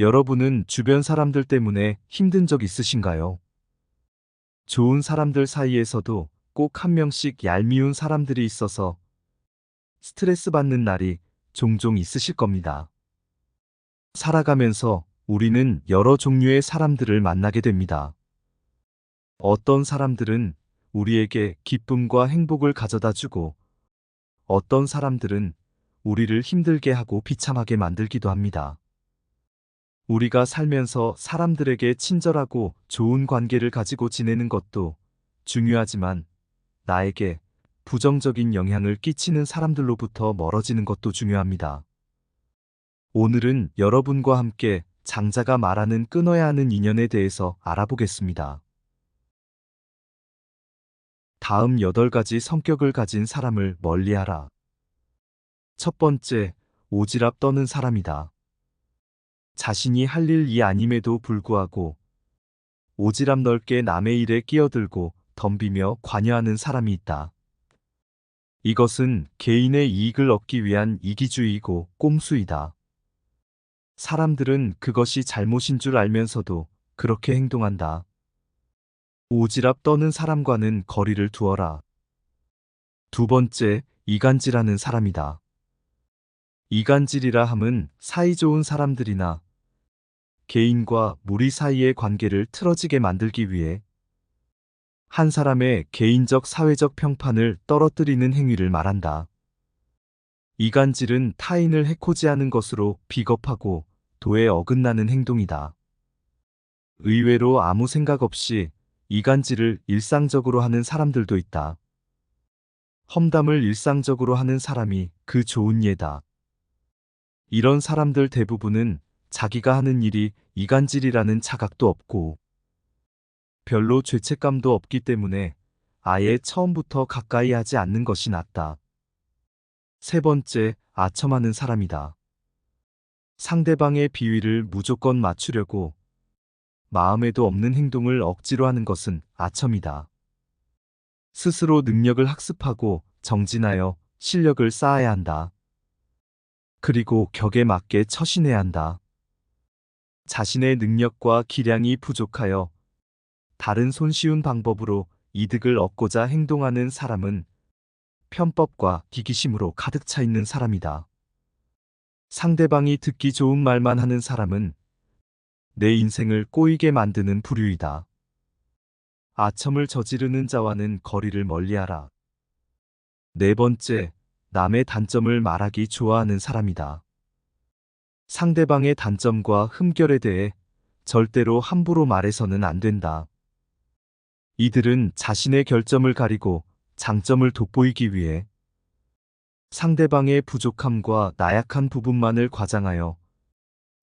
여러분은 주변 사람들 때문에 힘든 적 있으신가요? 좋은 사람들 사이에서도 꼭 한 명씩 얄미운 사람들이 있어서 스트레스 받는 날이 종종 있으실 겁니다. 살아가면서 우리는 여러 종류의 사람들을 만나게 됩니다. 어떤 사람들은 우리에게 기쁨과 행복을 가져다 주고, 어떤 사람들은 우리를 힘들게 하고 비참하게 만들기도 합니다. 우리가 살면서 사람들에게 친절하고 좋은 관계를 가지고 지내는 것도 중요하지만, 나에게 부정적인 영향을 끼치는 사람들로부터 멀어지는 것도 중요합니다. 오늘은 여러분과 함께 장자가 말하는 끊어야 하는 인연에 대해서 알아보겠습니다. 다음 8가지 성격을 가진 사람을 멀리하라. 첫 번째, 오지랖 떠는 사람이다. 자신이 할 일이 아님에도 불구하고 오지랖 넓게 남의 일에 끼어들고 덤비며 관여하는 사람이 있다. 이것은 개인의 이익을 얻기 위한 이기주의이고 꼼수이다. 사람들은 그것이 잘못인 줄 알면서도 그렇게 행동한다. 오지랖 떠는 사람과는 거리를 두어라. 두 번째, 이간질하는 사람이다. 이간질이라 함은 사이좋은 사람들이나 개인과 무리 사이의 관계를 틀어지게 만들기 위해 한 사람의 개인적 사회적 평판을 떨어뜨리는 행위를 말한다. 이간질은 타인을 해코지하는 것으로 비겁하고 도에 어긋나는 행동이다. 의외로 아무 생각 없이 이간질을 일상적으로 하는 사람들도 있다. 험담을 일상적으로 하는 사람이 그 좋은 예다. 이런 사람들 대부분은 자기가 하는 일이 이간질이라는 자각도 없고 별로 죄책감도 없기 때문에 아예 처음부터 가까이 하지 않는 것이 낫다. 세 번째, 아첨하는 사람이다. 상대방의 비위를 무조건 맞추려고 마음에도 없는 행동을 억지로 하는 것은 아첨이다. 스스로 능력을 학습하고 정진하여 실력을 쌓아야 한다. 그리고 격에 맞게 처신해야 한다. 자신의 능력과 기량이 부족하여 다른 손쉬운 방법으로 이득을 얻고자 행동하는 사람은 편법과 기기심으로 가득 차 있는 사람이다. 상대방이 듣기 좋은 말만 하는 사람은 내 인생을 꼬이게 만드는 부류이다. 아첨을 저지르는 자와는 거리를 멀리하라. 네 번째, 남의 단점을 말하기 좋아하는 사람이다. 상대방의 단점과 흠결에 대해 절대로 함부로 말해서는 안 된다. 이들은 자신의 결점을 가리고 장점을 돋보이기 위해 상대방의 부족함과 나약한 부분만을 과장하여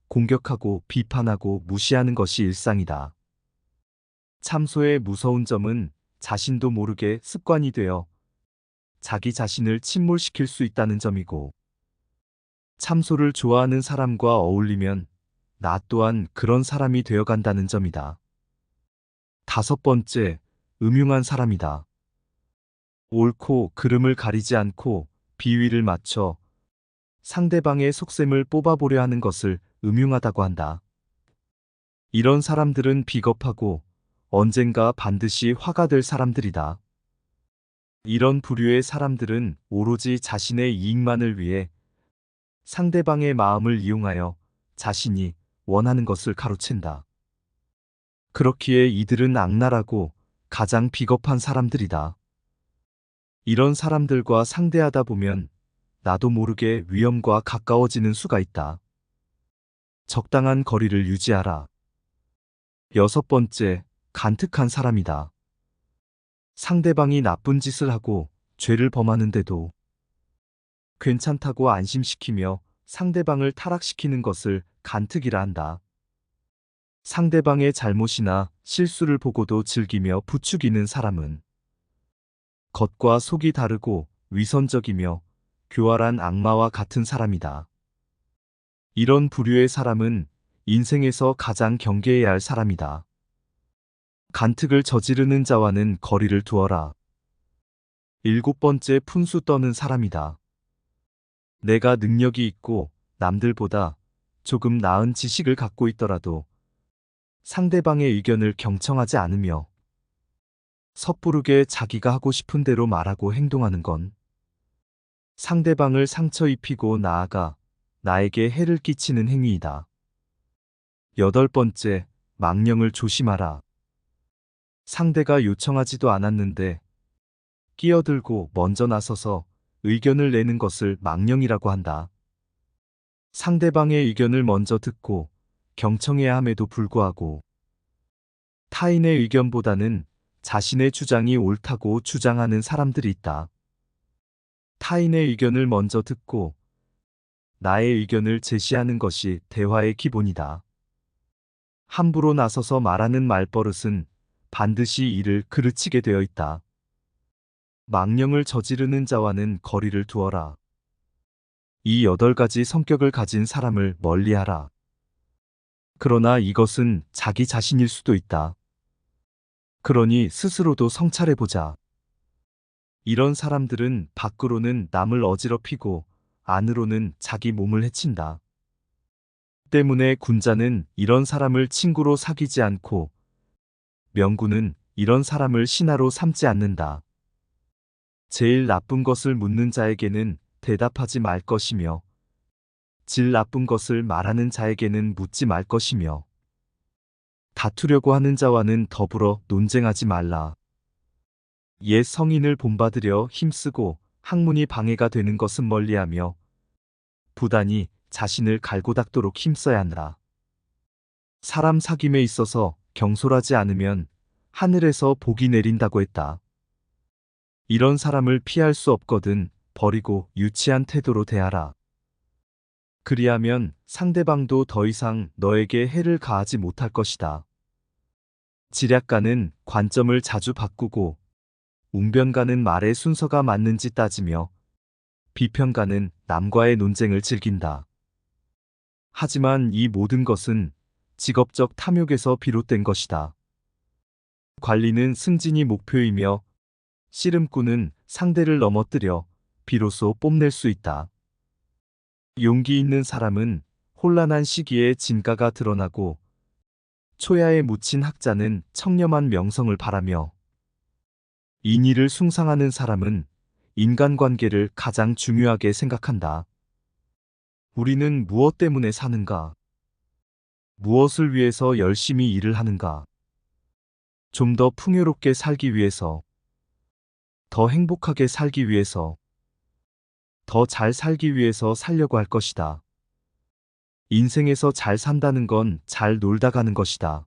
공격하고 비판하고 무시하는 것이 일상이다. 참소의 무서운 점은 자신도 모르게 습관이 되어 자기 자신을 침몰시킬 수 있다는 점이고, 참소를 좋아하는 사람과 어울리면 나 또한 그런 사람이 되어간다는 점이다. 다섯 번째, 음흉한 사람이다. 옳고 그름을 가리지 않고 비위를 맞춰 상대방의 속셈을 뽑아보려 하는 것을 음흉하다고 한다. 이런 사람들은 비겁하고 언젠가 반드시 화가 될 사람들이다. 이런 부류의 사람들은 오로지 자신의 이익만을 위해 상대방의 마음을 이용하여 자신이 원하는 것을 가로챈다. 그렇기에 이들은 악랄하고 가장 비겁한 사람들이다. 이런 사람들과 상대하다 보면 나도 모르게 위험과 가까워지는 수가 있다. 적당한 거리를 유지하라. 여섯 번째, 간특한 사람이다. 상대방이 나쁜 짓을 하고 죄를 범하는데도 괜찮다고 안심시키며 상대방을 타락시키는 것을 간특이라 한다. 상대방의 잘못이나 실수를 보고도 즐기며 부추기는 사람은 겉과 속이 다르고 위선적이며 교활한 악마와 같은 사람이다. 이런 부류의 사람은 인생에서 가장 경계해야 할 사람이다. 간특을 저지르는 자와는 거리를 두어라. 일곱 번째, 푼수 떠는 사람이다. 내가 능력이 있고 남들보다 조금 나은 지식을 갖고 있더라도 상대방의 의견을 경청하지 않으며 섣부르게 자기가 하고 싶은 대로 말하고 행동하는 건 상대방을 상처 입히고 나아가 나에게 해를 끼치는 행위이다. 8번째, 망령을 조심하라. 상대가 요청하지도 않았는데 끼어들고 먼저 나서서 의견을 내는 것을 망령이라고 한다. 상대방의 의견을 먼저 듣고 경청해야 함에도 불구하고 타인의 의견보다는 자신의 주장이 옳다고 주장하는 사람들이 있다. 타인의 의견을 먼저 듣고 나의 의견을 제시하는 것이 대화의 기본이다. 함부로 나서서 말하는 말버릇은 반드시 이를 그르치게 되어 있다. 망령을 저지르는 자와는 거리를 두어라. 이 8가지 성격을 가진 사람을 멀리하라. 그러나 이것은 자기 자신일 수도 있다. 그러니 스스로도 성찰해보자. 이런 사람들은 밖으로는 남을 어지럽히고 안으로는 자기 몸을 해친다. 때문에 군자는 이런 사람을 친구로 사귀지 않고 명군은 이런 사람을 신하로 삼지 않는다. 제일 나쁜 것을 묻는 자에게는 대답하지 말 것이며 질 나쁜 것을 말하는 자에게는 묻지 말 것이며 다투려고 하는 자와는 더불어 논쟁하지 말라. 옛 성인을 본받으려 힘쓰고 학문이 방해가 되는 것은 멀리하며 부단히 자신을 갈고 닦도록 힘써야 한다. 사람 사귐에 있어서 경솔하지 않으면 하늘에서 복이 내린다고 했다. 이런 사람을 피할 수 없거든 버리고 유치한 태도로 대하라. 그리하면 상대방도 더 이상 너에게 해를 가하지 못할 것이다. 지략가는 관점을 자주 바꾸고 웅변가는 말의 순서가 맞는지 따지며 비평가는 남과의 논쟁을 즐긴다. 하지만 이 모든 것은 직업적 탐욕에서 비롯된 것이다. 관리는 승진이 목표이며 씨름꾼은 상대를 넘어뜨려 비로소 뽐낼 수 있다. 용기 있는 사람은 혼란한 시기에 진가가 드러나고 초야에 묻힌 학자는 청렴한 명성을 바라며 인의를 숭상하는 사람은 인간관계를 가장 중요하게 생각한다. 우리는 무엇 때문에 사는가? 무엇을 위해서 열심히 일을 하는가? 좀 더 풍요롭게 살기 위해서, 더 행복하게 살기 위해서, 더 잘 살기 위해서 살려고 할 것이다. 인생에서 잘 산다는 건 잘 놀다 가는 것이다.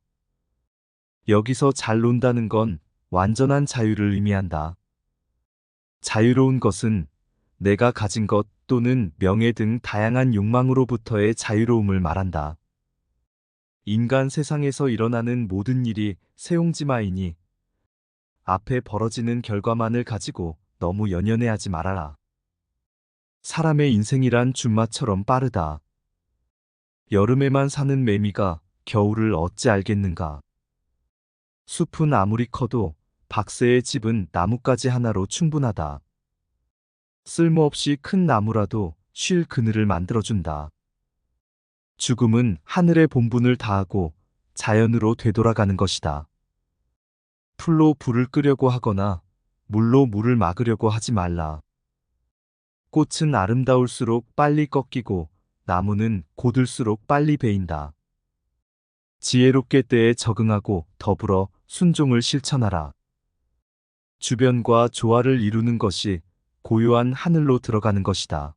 여기서 잘 논다는 건 완전한 자유를 의미한다. 자유로운 것은 내가 가진 것 또는 명예 등 다양한 욕망으로부터의 자유로움을 말한다. 인간 세상에서 일어나는 모든 일이 세옹지마이니 앞에 벌어지는 결과만을 가지고 너무 연연해하지 말아라. 사람의 인생이란 준마처럼 빠르다. 여름에만 사는 매미가 겨울을 어찌 알겠는가. 숲은 아무리 커도 박새의 집은 나뭇가지 하나로 충분하다. 쓸모없이 큰 나무라도 쉴 그늘을 만들어준다. 죽음은 하늘의 본분을 다하고 자연으로 되돌아가는 것이다. 풀로 불을 끄려고 하거나 물로 물을 막으려고 하지 말라. 꽃은 아름다울수록 빨리 꺾이고 나무는 고들수록 빨리 베인다. 지혜롭게 때에 적응하고 더불어 순종을 실천하라. 주변과 조화를 이루는 것이 고요한 하늘로 들어가는 것이다.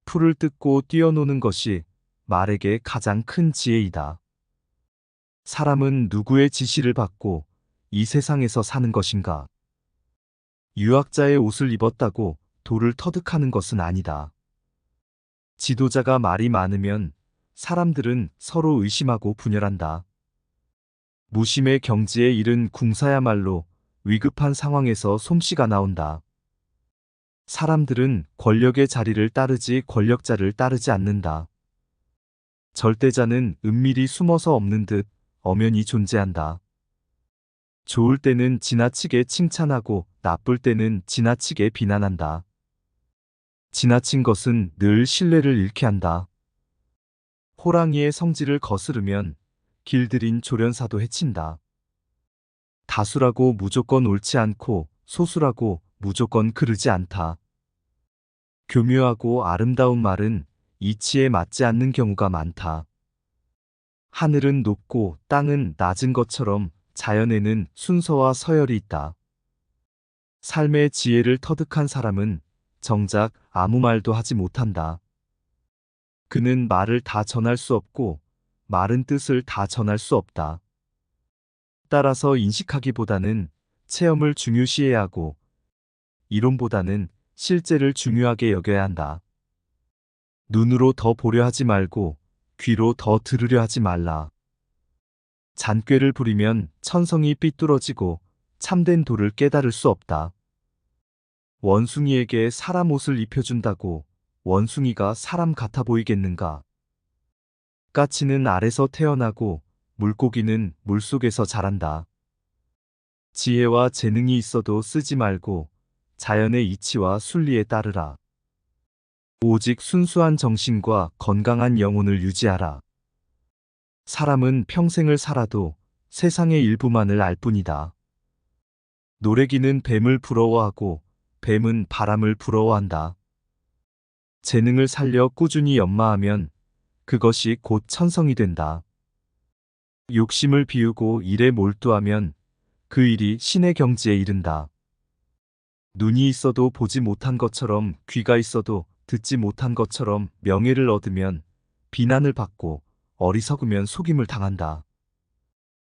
풀을 뜯고 뛰어노는 것이 말에게 가장 큰 지혜이다. 사람은 누구의 지시를 받고 이 세상에서 사는 것인가? 유학자의 옷을 입었다고 돌을 터득하는 것은 아니다. 지도자가 말이 많으면 사람들은 서로 의심하고 분열한다. 무심의 경지에 이른 궁사야말로 위급한 상황에서 솜씨가 나온다. 사람들은 권력의 자리를 따르지 권력자를 따르지 않는다. 절대자는 은밀히 숨어서 없는 듯 엄연히 존재한다. 좋을 때는 지나치게 칭찬하고 나쁠 때는 지나치게 비난한다. 지나친 것은 늘 신뢰를 잃게 한다. 호랑이의 성질을 거스르면 길들인 조련사도 해친다. 다수라고 무조건 옳지 않고 소수라고 무조건 그르지 않다. 교묘하고 아름다운 말은 이치에 맞지 않는 경우가 많다. 하늘은 높고 땅은 낮은 것처럼 자연에는 순서와 서열이 있다. 삶의 지혜를 터득한 사람은 정작 아무 말도 하지 못한다. 그는 말을 다 전할 수 없고 말은 뜻을 다 전할 수 없다. 따라서 인식하기보다는 체험을 중요시해야 하고 이론보다는 실제를 중요하게 여겨야 한다. 눈으로 더 보려 하지 말고 귀로 더 들으려 하지 말라. 잔꾀를 부리면 천성이 삐뚤어지고 참된 도를 깨달을 수 없다. 원숭이에게 사람 옷을 입혀준다고 원숭이가 사람 같아 보이겠는가? 까치는 알에서 태어나고 물고기는 물속에서 자란다. 지혜와 재능이 있어도 쓰지 말고 자연의 이치와 순리에 따르라. 오직 순수한 정신과 건강한 영혼을 유지하라. 사람은 평생을 살아도 세상의 일부만을 알 뿐이다. 노래기는 뱀을 부러워하고 뱀은 바람을 부러워한다. 재능을 살려 꾸준히 연마하면 그것이 곧 천성이 된다. 욕심을 비우고 일에 몰두하면 그 일이 신의 경지에 이른다. 눈이 있어도 보지 못한 것처럼 귀가 있어도 듣지 못한 것처럼 명예를 얻으면 비난을 받고 어리석으면 속임을 당한다.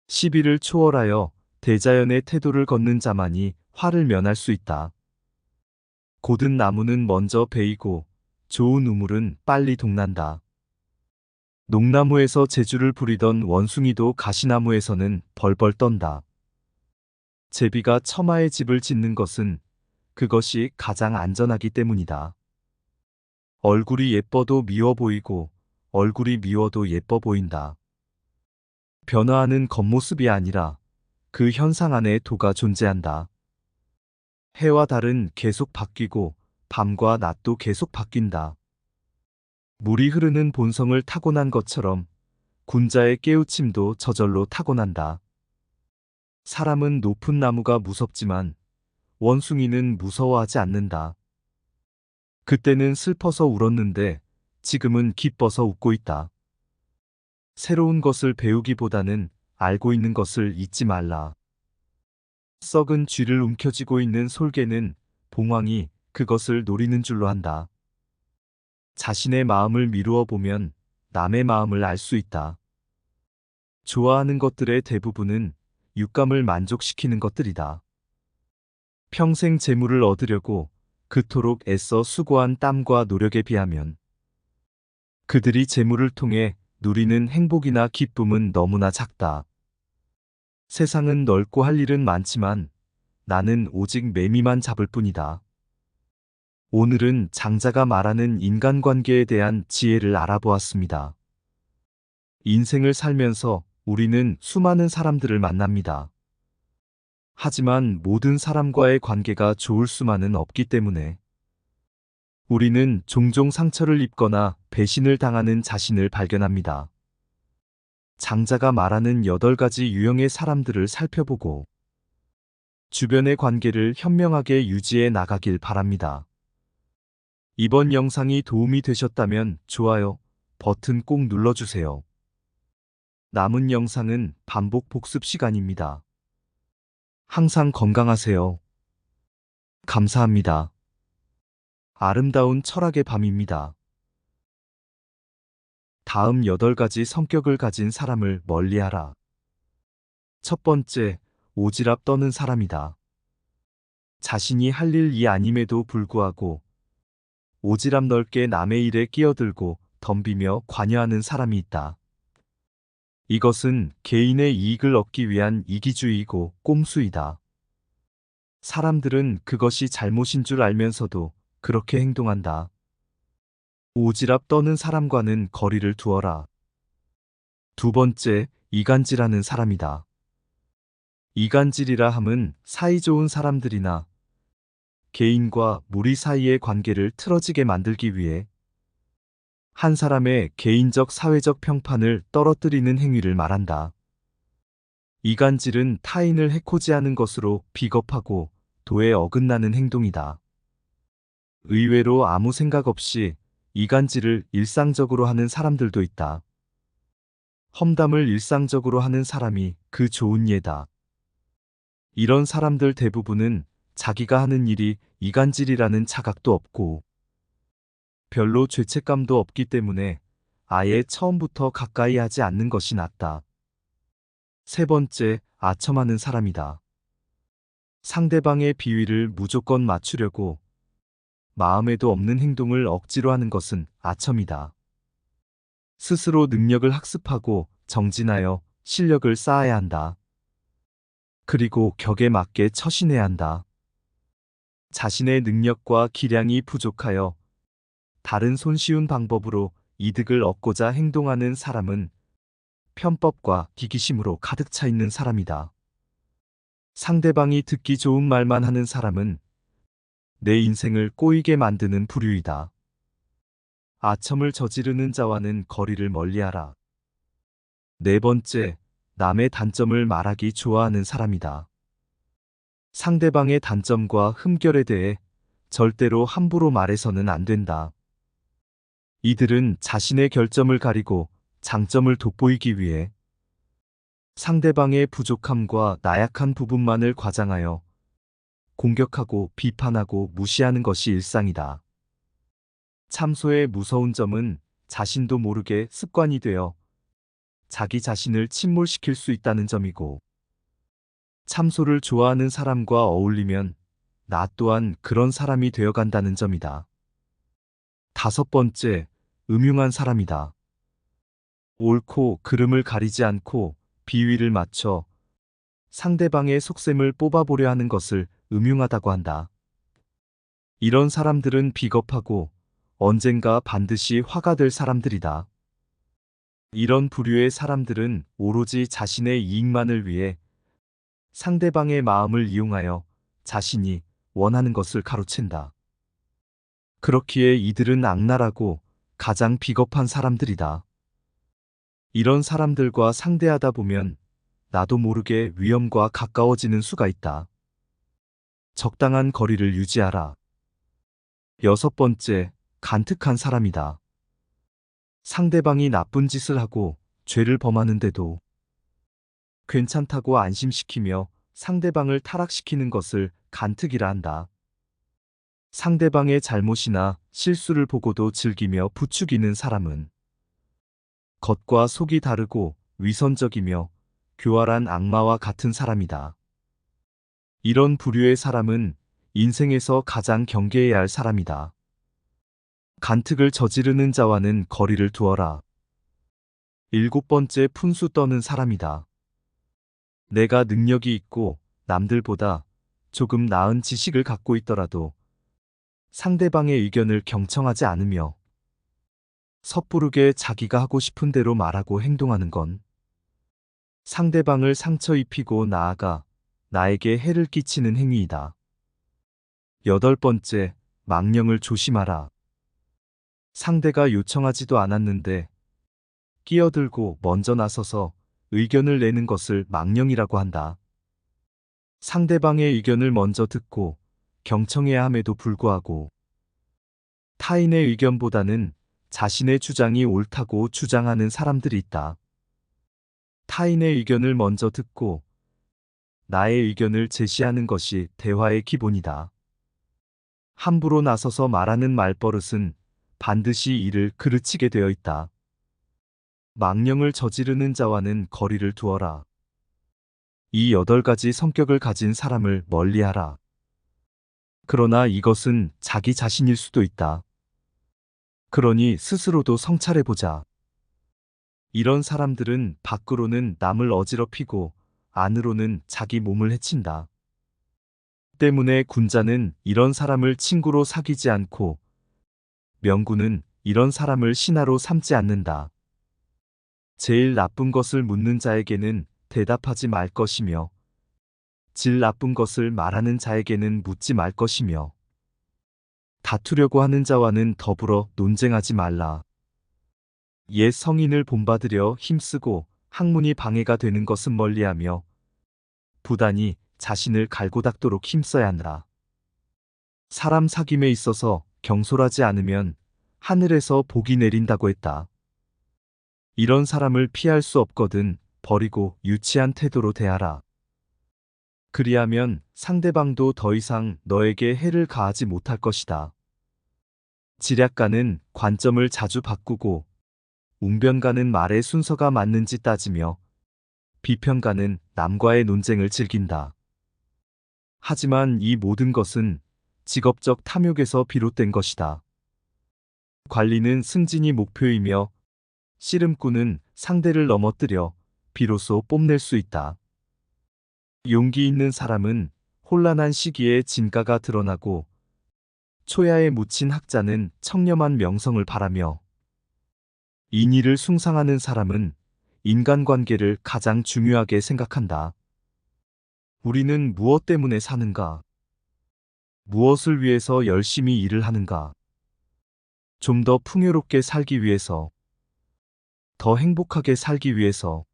시비를 초월하여 대자연의 태도를 걷는 자만이 화를 면할 수 있다. 고든 나무는 먼저 베이고 좋은 우물은 빨리 동난다. 농나무에서 재주를 부리던 원숭이도 가시나무에서는 벌벌 떤다. 제비가 처마에 집을 짓는 것은 그것이 가장 안전하기 때문이다. 얼굴이 예뻐도 미워 보이고 얼굴이 미워도 예뻐 보인다. 변화하는 겉모습이 아니라 그 현상 안에 도가 존재한다. 해와 달은 계속 바뀌고 밤과 낮도 계속 바뀐다. 물이 흐르는 본성을 타고난 것처럼 군자의 깨우침도 저절로 타고난다. 사람은 높은 나무가 무섭지만 원숭이는 무서워하지 않는다. 그때는 슬퍼서 울었는데 지금은 기뻐서 웃고 있다. 새로운 것을 배우기보다는 알고 있는 것을 잊지 말라. 썩은 쥐를 움켜쥐고 있는 솔개는 봉황이 그것을 노리는 줄로 한다. 자신의 마음을 미루어 보면 남의 마음을 알 수 있다. 좋아하는 것들의 대부분은 육감을 만족시키는 것들이다. 평생 재물을 얻으려고 그토록 애써 수고한 땀과 노력에 비하면 그들이 재물을 통해 누리는 행복이나 기쁨은 너무나 작다. 세상은 넓고 할 일은 많지만 나는 오직 매미만 잡을 뿐이다. 오늘은 장자가 말하는 인간관계에 대한 지혜를 알아보았습니다. 인생을 살면서 우리는 수많은 사람들을 만납니다. 하지만 모든 사람과의 관계가 좋을 수만은 없기 때문에 우리는 종종 상처를 입거나 배신을 당하는 자신을 발견합니다. 장자가 말하는 8가지 유형의 사람들을 살펴보고 주변의 관계를 현명하게 유지해 나가길 바랍니다. 이번 영상이 도움이 되셨다면 좋아요 버튼 꼭 눌러주세요. 남은 영상은 반복 복습 시간입니다. 항상 건강하세요. 감사합니다. 아름다운 철학의 밤입니다. 다음 8가지 성격을 가진 사람을 멀리하라. 첫 번째, 오지랖 떠는 사람이다. 자신이 할 일이 아님에도 불구하고 오지랖 넓게 남의 일에 끼어들고 덤비며 관여하는 사람이 있다. 이것은 개인의 이익을 얻기 위한 이기주의이고 꼼수이다. 사람들은 그것이 잘못인 줄 알면서도 그렇게 행동한다. 오지랖 떠는 사람과는 거리를 두어라. 두 번째, 이간질하는 사람이다. 이간질이라 함은 사이좋은 사람들이나 개인과 무리 사이의 관계를 틀어지게 만들기 위해 한 사람의 개인적 사회적 평판을 떨어뜨리는 행위를 말한다. 이간질은 타인을 해코지하는 것으로 비겁하고 도에 어긋나는 행동이다. 의외로 아무 생각 없이 이간질을 일상적으로 하는 사람들도 있다. 험담을 일상적으로 하는 사람이 그 좋은 예다. 이런 사람들 대부분은 자기가 하는 일이 이간질이라는 자각도 없고 별로 죄책감도 없기 때문에 아예 처음부터 가까이 하지 않는 것이 낫다. 세 번째, 아첨하는 사람이다. 상대방의 비위를 무조건 맞추려고 마음에도 없는 행동을 억지로 하는 것은 아첨이다. 스스로 능력을 학습하고 정진하여 실력을 쌓아야 한다. 그리고 격에 맞게 처신해야 한다. 자신의 능력과 기량이 부족하여 다른 손쉬운 방법으로 이득을 얻고자 행동하는 사람은 편법과 기기심으로 가득 차 있는 사람이다. 상대방이 듣기 좋은 말만 하는 사람은 내 인생을 꼬이게 만드는 부류이다. 아첨을 저지르는 자와는 거리를 멀리하라. 네 번째, 남의 단점을 말하기 좋아하는 사람이다. 상대방의 단점과 흠결에 대해 절대로 함부로 말해서는 안 된다. 이들은 자신의 결점을 가리고 장점을 돋보이기 위해 상대방의 부족함과 나약한 부분만을 과장하여 공격하고 비판하고 무시하는 것이 일상이다. 참소의 무서운 점은 자신도 모르게 습관이 되어 자기 자신을 침몰시킬 수 있다는 점이고, 참소를 좋아하는 사람과 어울리면 나 또한 그런 사람이 되어간다는 점이다. 다섯 번째, 음흉한 사람이다. 옳고 그름을 가리지 않고 비위를 맞춰 상대방의 속셈을 뽑아보려 하는 것을 음흉하다고 한다. 이런 사람들은 비겁하고 언젠가 반드시 화가 될 사람들이다. 이런 부류의 사람들은 오로지 자신의 이익만을 위해 상대방의 마음을 이용하여 자신이 원하는 것을 가로챈다. 그렇기에 이들은 악랄하고 가장 비겁한 사람들이다. 이런 사람들과 상대하다 보면 나도 모르게 위험과 가까워지는 수가 있다. 적당한 거리를 유지하라. 여섯 번째, 간특한 사람이다. 상대방이 나쁜 짓을 하고 죄를 범하는데도 괜찮다고 안심시키며 상대방을 타락시키는 것을 간특이라 한다. 상대방의 잘못이나 실수를 보고도 즐기며 부추기는 사람은 겉과 속이 다르고 위선적이며 교활한 악마와 같은 사람이다. 이런 부류의 사람은 인생에서 가장 경계해야 할 사람이다. 간특을 저지르는 자와는 거리를 두어라. 일곱 번째, 푼수 떠는 사람이다. 내가 능력이 있고 남들보다 조금 나은 지식을 갖고 있더라도 상대방의 의견을 경청하지 않으며 섣부르게 자기가 하고 싶은 대로 말하고 행동하는 건 상대방을 상처 입히고 나아가 나에게 해를 끼치는 행위이다. 여덟 번째, 망령을 조심하라. 상대가 요청하지도 않았는데 끼어들고 먼저 나서서 의견을 내는 것을 망령이라고 한다. 상대방의 의견을 먼저 듣고 경청해야 함에도 불구하고 타인의 의견보다는 자신의 주장이 옳다고 주장하는 사람들이 있다. 타인의 의견을 먼저 듣고 나의 의견을 제시하는 것이 대화의 기본이다. 함부로 나서서 말하는 말버릇은 반드시 이를 그르치게 되어 있다. 망령을 저지르는 자와는 거리를 두어라. 이 8가지 성격을 가진 사람을 멀리하라. 그러나 이것은 자기 자신일 수도 있다. 그러니 스스로도 성찰해보자. 이런 사람들은 밖으로는 남을 어지럽히고 안으로는 자기 몸을 해친다. 때문에 군자는 이런 사람을 친구로 사귀지 않고 명군은 이런 사람을 신하로 삼지 않는다. 제일 나쁜 것을 묻는 자에게는 대답하지 말 것이며 질 나쁜 것을 말하는 자에게는 묻지 말 것이며 다투려고 하는 자와는 더불어 논쟁하지 말라. 옛 성인을 본받으려 힘쓰고 학문이 방해가 되는 것은 멀리하며 부단히 자신을 갈고 닦도록 힘써야 한다. 사람 사귐에 있어서 경솔하지 않으면 하늘에서 복이 내린다고 했다. 이런 사람을 피할 수 없거든 버리고 유치한 태도로 대하라. 그리하면 상대방도 더 이상 너에게 해를 가하지 못할 것이다. 지략가는 관점을 자주 바꾸고 웅변가는 말의 순서가 맞는지 따지며 비평가는 남과의 논쟁을 즐긴다. 하지만 이 모든 것은 직업적 탐욕에서 비롯된 것이다. 관리는 승진이 목표이며 씨름꾼은 상대를 넘어뜨려 비로소 뽐낼 수 있다. 용기 있는 사람은 혼란한 시기에 진가가 드러나고 초야에 묻힌 학자는 청렴한 명성을 바라며 인의를 숭상하는 사람은 인간관계를 가장 중요하게 생각한다. 우리는 무엇 때문에 사는가? 무엇을 위해서 열심히 일을 하는가? 좀 더 풍요롭게 살기 위해서, 더 행복하게 살기 위해서,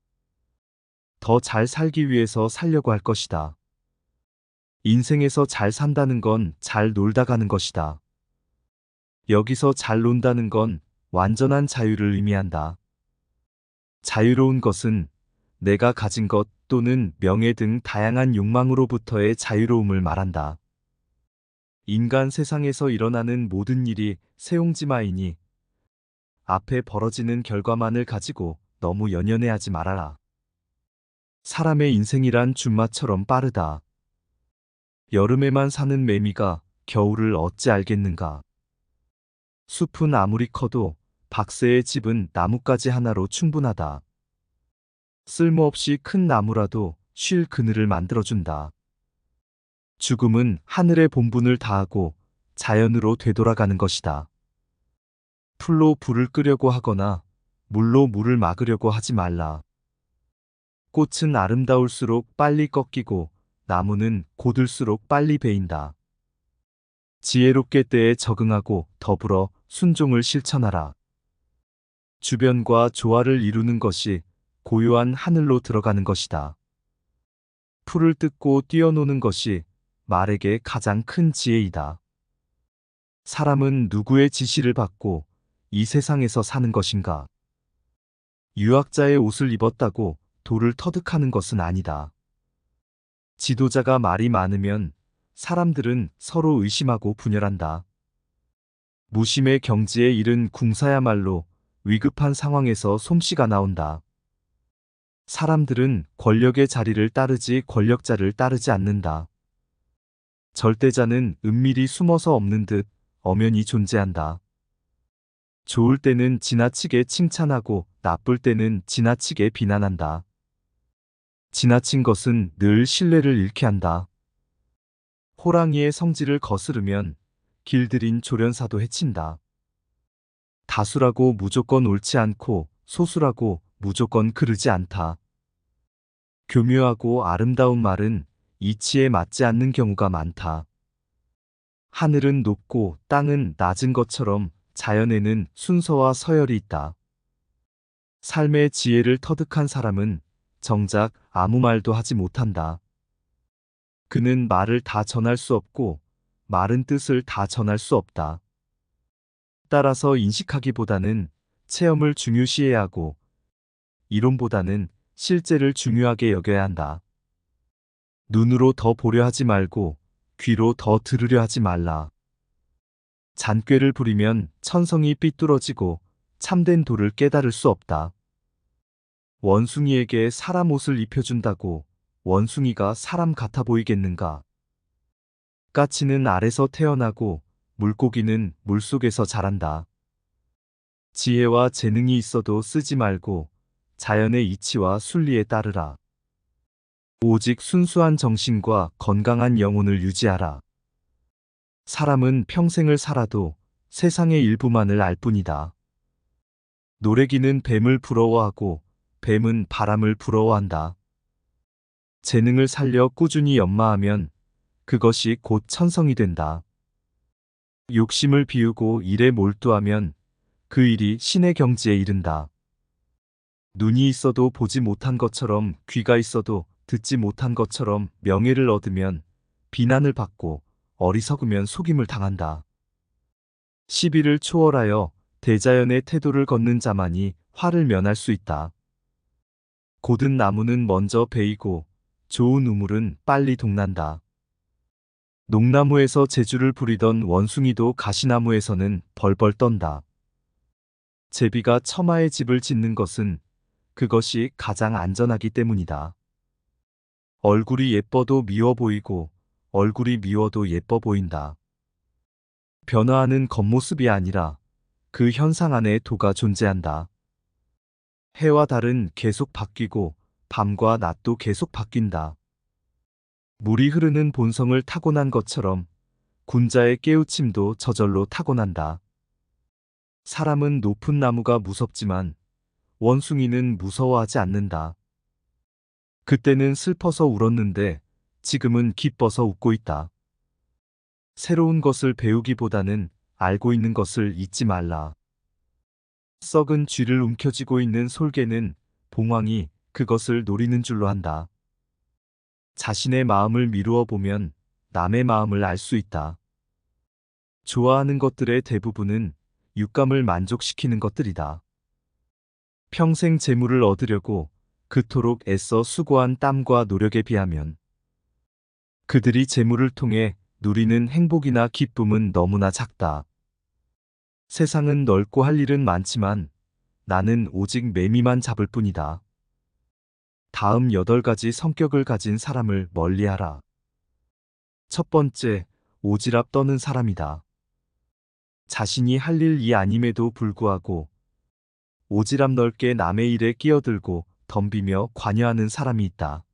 더 잘 살기 위해서 살려고 할 것이다. 인생에서 잘 산다는 건 잘 놀다 가는 것이다. 여기서 잘 논다는 건 완전한 자유를 의미한다. 자유로운 것은 내가 가진 것 또는 명예 등 다양한 욕망으로부터의 자유로움을 말한다. 인간 세상에서 일어나는 모든 일이 세옹지마이니 앞에 벌어지는 결과만을 가지고 너무 연연해하지 말아라. 사람의 인생이란 준마처럼 빠르다. 여름에만 사는 매미가 겨울을 어찌 알겠는가. 숲은 아무리 커도 박새의 집은 나뭇가지 하나로 충분하다. 쓸모없이 큰 나무라도 쉴 그늘을 만들어준다. 죽음은 하늘의 본분을 다하고 자연으로 되돌아가는 것이다. 풀로 불을 끄려고 하거나 물로 물을 막으려고 하지 말라. 꽃은 아름다울수록 빨리 꺾이고 나무는 고들수록 빨리 베인다. 지혜롭게 때에 적응하고 더불어 순종을 실천하라. 주변과 조화를 이루는 것이 고요한 하늘로 들어가는 것이다. 풀을 뜯고 뛰어노는 것이 말에게 가장 큰 지혜이다. 사람은 누구의 지시를 받고 이 세상에서 사는 것인가? 유학자의 옷을 입었다고 돌을 터득하는 것은 아니다. 지도자가 말이 많으면 사람들은 서로 의심하고 분열한다. 무심의 경지에 이른 궁사야말로 위급한 상황에서 솜씨가 나온다. 사람들은 권력의 자리를 따르지 권력자를 따르지 않는다. 절대자는 은밀히 숨어서 없는 듯 엄연히 존재한다. 좋을 때는 지나치게 칭찬하고 나쁠 때는 지나치게 비난한다. 지나친 것은 늘 신뢰를 잃게 한다. 호랑이의 성질을 거스르면 길들인 조련사도 해친다. 다수라고 무조건 옳지 않고 소수라고 무조건 그르지 않다. 교묘하고 아름다운 말은 이치에 맞지 않는 경우가 많다. 하늘은 높고 땅은 낮은 것처럼 자연에는 순서와 서열이 있다. 삶의 지혜를 터득한 사람은 정작 아무 말도 하지 못한다. 그는 말을 다 전할 수 없고 말은 뜻을 다 전할 수 없다. 따라서 인식하기보다는 체험을 중요시해야 하고 이론보다는 실제를 중요하게 여겨야 한다. 눈으로 더 보려 하지 말고 귀로 더 들으려 하지 말라. 잔꾀를 부리면 천성이 삐뚤어지고 참된 도를 깨달을 수 없다. 원숭이에게 사람 옷을 입혀준다고 원숭이가 사람 같아 보이겠는가? 까치는 알에서 태어나고 물고기는 물속에서 자란다. 지혜와 재능이 있어도 쓰지 말고 자연의 이치와 순리에 따르라. 오직 순수한 정신과 건강한 영혼을 유지하라. 사람은 평생을 살아도 세상의 일부만을 알 뿐이다. 노래기는 뱀을 부러워하고 뱀은 바람을 부러워한다. 재능을 살려 꾸준히 연마하면 그것이 곧 천성이 된다. 욕심을 비우고 일에 몰두하면 그 일이 신의 경지에 이른다. 눈이 있어도 보지 못한 것처럼, 귀가 있어도 듣지 못한 것처럼 명예를 얻으면 비난을 받고 어리석으면 속임을 당한다. 시비를 초월하여 대자연의 태도를 걷는 자만이 화를 면할 수 있다. 고든 나무는 먼저 베이고 좋은 우물은 빨리 동난다. 농나무에서 재주를 부리던 원숭이도 가시나무에서는 벌벌 떤다. 제비가 처마에 집을 짓는 것은 그것이 가장 안전하기 때문이다. 얼굴이 예뻐도 미워 보이고 얼굴이 미워도 예뻐 보인다. 변화하는 겉모습이 아니라 그 현상 안에 도가 존재한다. 해와 달은 계속 바뀌고 밤과 낮도 계속 바뀐다. 물이 흐르는 본성을 타고난 것처럼 군자의 깨우침도 저절로 타고난다. 사람은 높은 나무가 무섭지만 원숭이는 무서워하지 않는다. 그때는 슬퍼서 울었는데 지금은 기뻐서 웃고 있다. 새로운 것을 배우기보다는 알고 있는 것을 잊지 말라. 썩은 쥐를 움켜쥐고 있는 솔개는 봉황이 그것을 노리는 줄로 한다. 자신의 마음을 미루어 보면 남의 마음을 알 수 있다. 좋아하는 것들의 대부분은 육감을 만족시키는 것들이다. 평생 재물을 얻으려고 그토록 애써 수고한 땀과 노력에 비하면 그들이 재물을 통해 누리는 행복이나 기쁨은 너무나 작다. 세상은 넓고 할 일은 많지만 나는 오직 매미만 잡을 뿐이다. 다음 8가지 성격을 가진 사람을 멀리하라. 첫 번째, 오지랖 떠는 사람이다. 자신이 할 일이 아님에도 불구하고 오지랖 넓게 남의 일에 끼어들고 덤비며 관여하는 사람이 있다.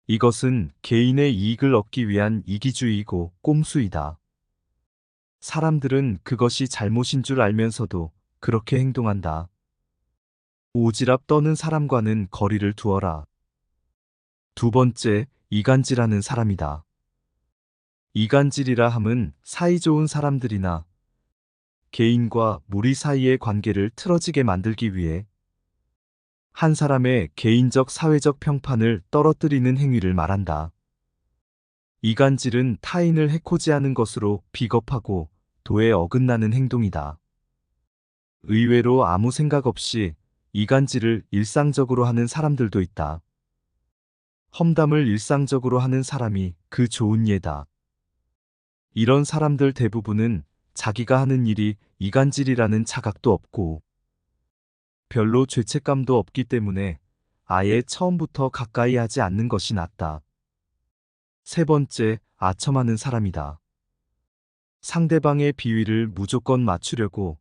이것은 개인의 이익을 얻기 위한 이기주의이고 꼼수이다. 사람들은 그것이 잘못인 줄 알면서도 그렇게 행동한다. 오지랖 떠는 사람과는 거리를 두어라. 두 번째, 이간질하는 사람이다. 이간질이라 함은 사이좋은 사람들이나 개인과 무리 사이의 관계를 틀어지게 만들기 위해 한 사람의 개인적 사회적 평판을 떨어뜨리는 행위를 말한다. 이간질은 타인을 해코지하는 것으로 비겁하고 도에 어긋나는 행동이다. 의외로 아무 생각 없이 이간질을 일상적으로 하는 사람들도 있다. 험담을 일상적으로 하는 사람이 그 좋은 예다. 이런 사람들 대부분은 자기가 하는 일이 이간질이라는 자각도 없고 별로 죄책감도 없기 때문에 아예 처음부터 가까이 하지 않는 것이 낫다. 세 번째, 아첨하는 사람이다. 상대방의 비위를 무조건 맞추려고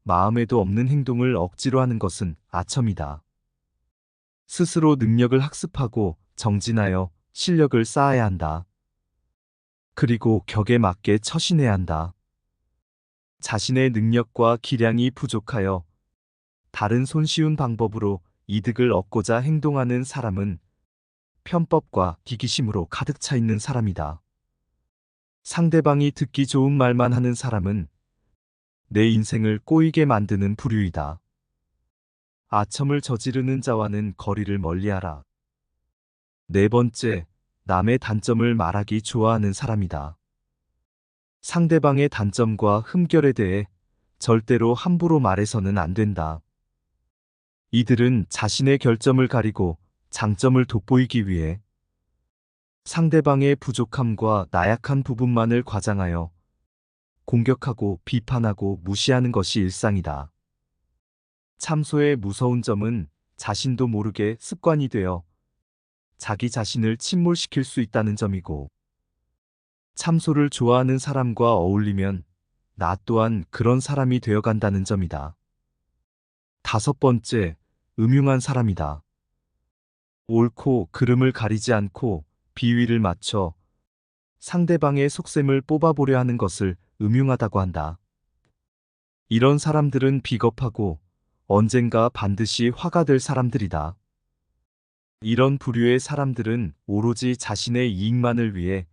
마음에도 없는 행동을 억지로 하는 것은 아첨이다. 스스로 능력을 학습하고 정진하여 실력을 쌓아야 한다. 그리고 격에 맞게 처신해야 한다. 자신의 능력과 기량이 부족하여 다른 손쉬운 방법으로 이득을 얻고자 행동하는 사람은 편법과 기기심으로 가득 차 있는 사람이다. 상대방이 듣기 좋은 말만 하는 사람은 내 인생을 꼬이게 만드는 부류이다. 아첨을 저지르는 자와는 거리를 멀리하라. 네 번째, 남의 단점을 말하기 좋아하는 사람이다. 상대방의 단점과 흠결에 대해 절대로 함부로 말해서는 안 된다. 이들은 자신의 결점을 가리고 장점을 돋보이기 위해 상대방의 부족함과 나약한 부분만을 과장하여 공격하고 비판하고 무시하는 것이 일상이다. 참소의 무서운 점은 자신도 모르게 습관이 되어 자기 자신을 침몰시킬 수 있다는 점이고, 참소를 좋아하는 사람과 어울리면 나 또한 그런 사람이 되어간다는 점이다. 다섯 번째, 음흉한 사람이다. 옳고 그름을 가리지 않고 비위를 맞춰 상대방의 속셈을 뽑아보려 하는 것을 음흉하다고 한다. 이런 사람들은 비겁하고 언젠가 반드시 화가 될 사람들이다. 이런 부류의 사람들은 오로지 자신의 이익만을 위해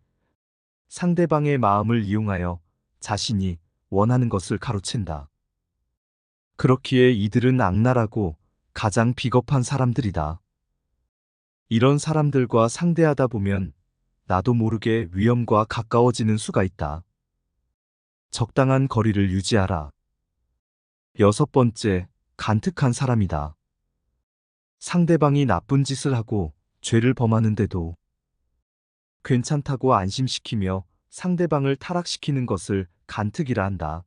상대방의 마음을 이용하여 자신이 원하는 것을 가로챈다. 그렇기에 이들은 악랄하고 가장 비겁한 사람들이다. 이런 사람들과 상대하다 보면 나도 모르게 위험과 가까워지는 수가 있다. 적당한 거리를 유지하라. 6번째, 간특한 사람이다. 상대방이 나쁜 짓을 하고 죄를 범하는데도 괜찮다고 안심시키며 상대방을 타락시키는 것을 간특이라 한다.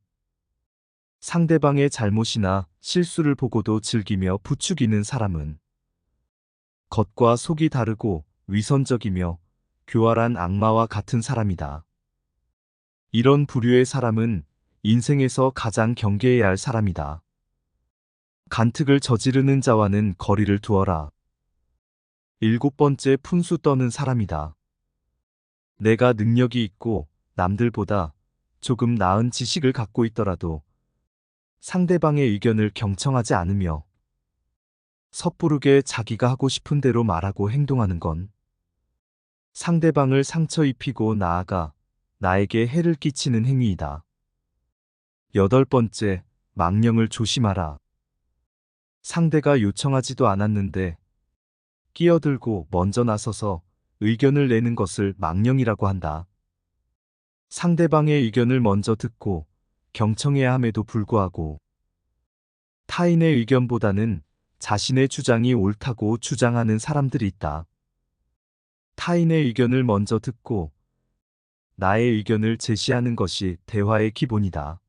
상대방의 잘못이나 실수를 보고도 즐기며 부추기는 사람은 겉과 속이 다르고 위선적이며 교활한 악마와 같은 사람이다. 이런 부류의 사람은 인생에서 가장 경계해야 할 사람이다. 간특을 저지르는 자와는 거리를 두어라. 7번째, 푼수 떠는 사람이다. 내가 능력이 있고 남들보다 조금 나은 지식을 갖고 있더라도 상대방의 의견을 경청하지 않으며 섣부르게 자기가 하고 싶은 대로 말하고 행동하는 건 상대방을 상처 입히고 나아가 나에게 해를 끼치는 행위이다. 8번째, 망령을 조심하라. 상대가 요청하지도 않았는데 끼어들고 먼저 나서서 의견을 내는 것을 망령이라고 한다. 상대방의 의견을 먼저 듣고 경청해야 함에도 불구하고 타인의 의견보다는 자신의 주장이 옳다고 주장하는 사람들이 있다. 타인의 의견을 먼저 듣고 나의 의견을 제시하는 것이 대화의 기본이다.